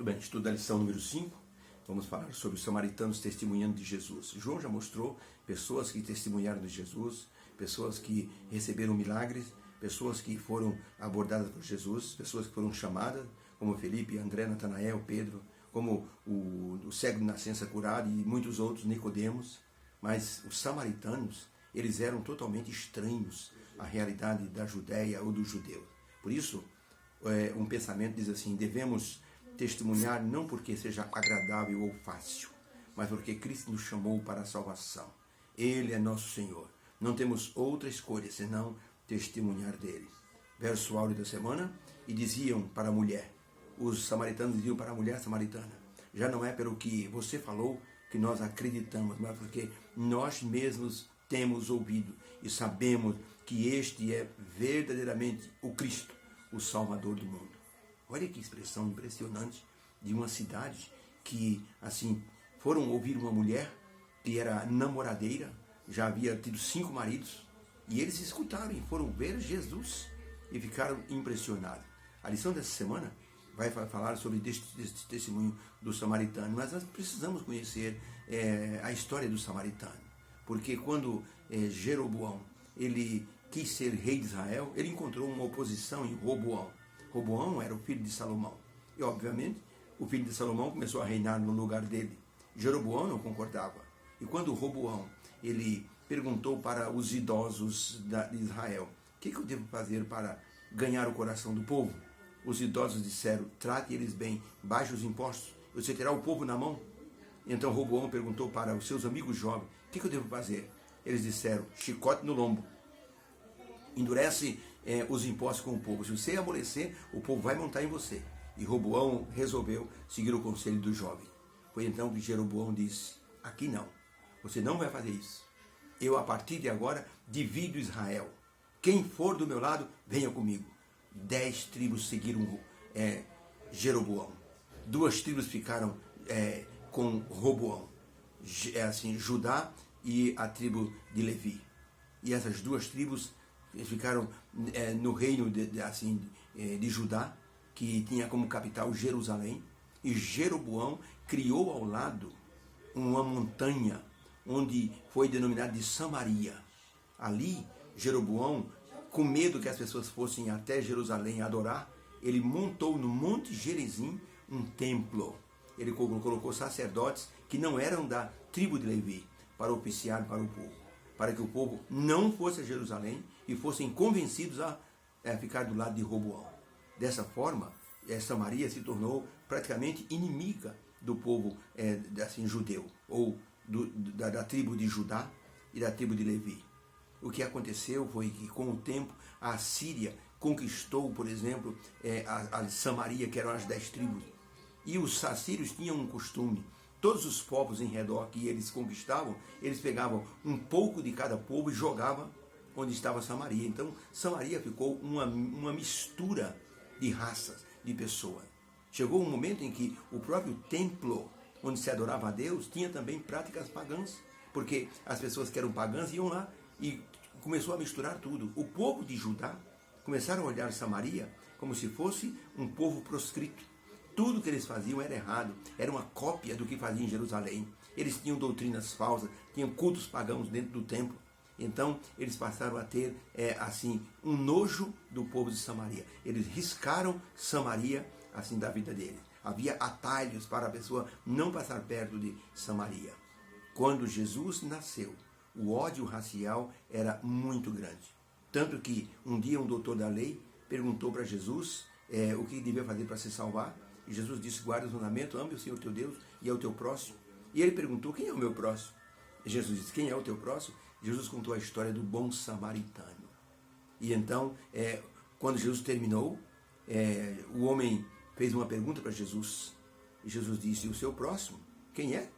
Muito bem, estudo da lição número 5. Vamos falar sobre os samaritanos testemunhando de Jesus. João já mostrou pessoas que testemunharam de Jesus, pessoas que receberam milagres, pessoas que foram abordadas por Jesus, pessoas que foram chamadas, como Felipe, André, Natanael, Pedro, como o cego de nascença curado e muitos outros, Nicodemos. Mas os samaritanos, eles eram totalmente estranhos à realidade da Judéia ou dos judeus. Por isso, um pensamento diz assim: devemos testemunhar não porque seja agradável ou fácil, mas porque Cristo nos chamou para a salvação. Ele é nosso Senhor. Não temos outra escolha senão testemunhar dele. Verso áureo da semana: e diziam para a mulher, os samaritanos diziam para a mulher samaritana: já não é pelo que você falou que nós acreditamos, mas porque nós mesmos temos ouvido e sabemos que este é verdadeiramente o Cristo, o Salvador do mundo. Olha que expressão impressionante de uma cidade que, assim, foram ouvir uma mulher que era namoradeira, já havia tido 5 maridos, e eles escutaram e foram ver Jesus e ficaram impressionados. A lição dessa semana vai falar sobre este testemunho do samaritano, mas nós precisamos conhecer a história do samaritano, porque quando Jeroboão ele quis ser rei de Israel, ele encontrou uma oposição em Roboão. Roboão era o filho de Salomão. E, obviamente, o filho de Salomão começou a reinar no lugar dele. Jeroboão não concordava. E quando Roboão ele perguntou para os idosos de Israel: o que eu devo fazer para ganhar o coração do povo? Os idosos disseram: trate eles bem, baixe os impostos, você terá o povo na mão. Então Roboão perguntou para os seus amigos jovens: o que eu devo fazer? Eles disseram: chicote no lombo. Endurece os impostos com o povo. Se você amolecer, o povo vai montar em você. E Roboão resolveu seguir o conselho do jovem. Foi então que Jeroboão disse: aqui não, você não vai fazer isso. Eu, a partir de agora, divido Israel. Quem for do meu lado, venha comigo. 10 tribos seguiram Jeroboão. 2 tribos ficaram com Roboão. Judá e a tribo de Levi. E essas 2 tribos ficaram no reino de Judá, que tinha como capital Jerusalém, e Jeroboão criou ao lado uma montanha, onde foi denominada de Samaria. Ali, Jeroboão, com medo que as pessoas fossem até Jerusalém adorar, ele montou no Monte Gerizim um templo. Ele colocou sacerdotes que não eram da tribo de Levi para oficiar para o povo, para que o povo não fosse a Jerusalém e fossem convencidos a ficar do lado de Roboão. Dessa forma, Samaria se tornou praticamente inimiga do povo judeu, ou da tribo de Judá e da tribo de Levi. O que aconteceu foi que, com o tempo, a Síria conquistou, por exemplo, a Samaria, que eram as 10 tribos. E os assírios tinham um costume: todos os povos em redor que eles conquistavam, eles pegavam um pouco de cada povo e jogavam onde estava Samaria. Então, Samaria ficou uma mistura de raças, de pessoas. Chegou um momento em que o próprio templo, onde se adorava a Deus, tinha também práticas pagãs, porque as pessoas que eram pagãs iam lá e começou a misturar tudo. O povo de Judá começaram a olhar Samaria como se fosse um povo proscrito. Tudo que eles faziam era errado, era uma cópia do que faziam em Jerusalém. Eles tinham doutrinas falsas, tinham cultos pagãos dentro do templo. Então, eles passaram a ter, um nojo do povo de Samaria. Eles riscaram Samaria, da vida deles. Havia atalhos para a pessoa não passar perto de Samaria. Quando Jesus nasceu, o ódio racial era muito grande. Tanto que, um dia, um doutor da lei perguntou para Jesus o que devia fazer para se salvar. E Jesus disse: guarda os mandamentos, ame o Senhor teu Deus e ao teu próximo. E ele perguntou: quem é o meu próximo? E Jesus disse: quem é o teu próximo? Jesus contou a história do bom samaritano. E então, quando Jesus terminou, o homem fez uma pergunta para Jesus. E Jesus disse: e o seu próximo? Quem é?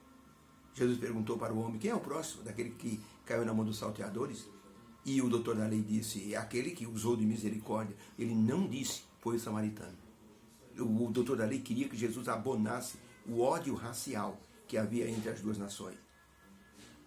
Jesus perguntou para o homem: quem é o próximo? Daquele que caiu na mão dos salteadores? E o doutor da lei disse: é aquele que usou de misericórdia. Ele não disse: foi o samaritano. O doutor da lei queria que Jesus abonasse o ódio racial que havia entre as 2 nações.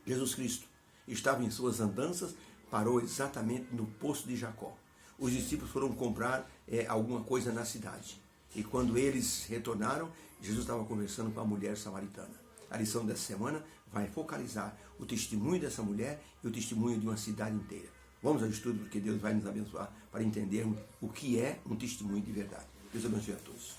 Jesus Cristo estava em suas andanças, parou exatamente no poço de Jacó. Os discípulos foram comprar alguma coisa na cidade. E quando eles retornaram, Jesus estava conversando com a mulher samaritana. A lição dessa semana vai focalizar o testemunho dessa mulher e o testemunho de uma cidade inteira. Vamos ao estudo, porque Deus vai nos abençoar para entendermos o que é um testemunho de verdade. Deus abençoe a todos.